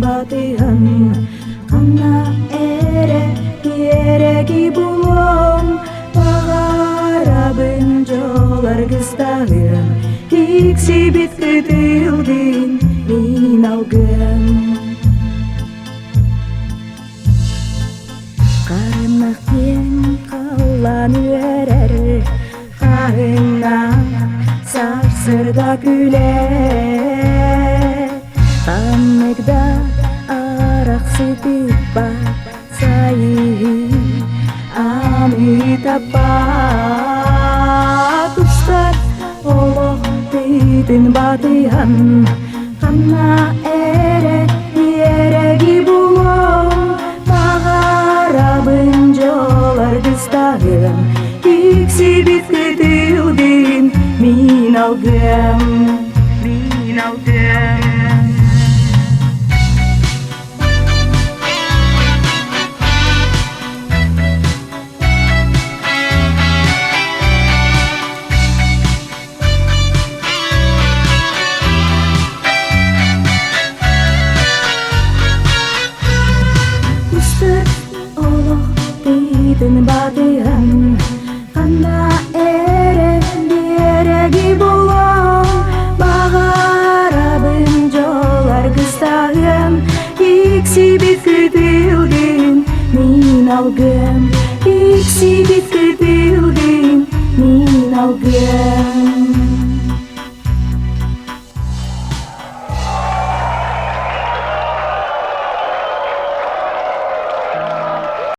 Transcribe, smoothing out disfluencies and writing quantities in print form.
batihan kana ereги булом багарабын жолар кыстагым икси бит кытылдын мин алгым карымнак кен каллан үйерер карына сарсырда күлер камыгда арак сытып бар сайы Амитапа кустар олох дейтін батыhan Қана ереги булом Бағарабын жолар кыстағым Икси бит кытылдын мин алгым Deydin batihan Kana ereги булом Бағарабын жолар кыстагым Икси бит кытылдын мин алгым Икси бит кытылдын мин алгым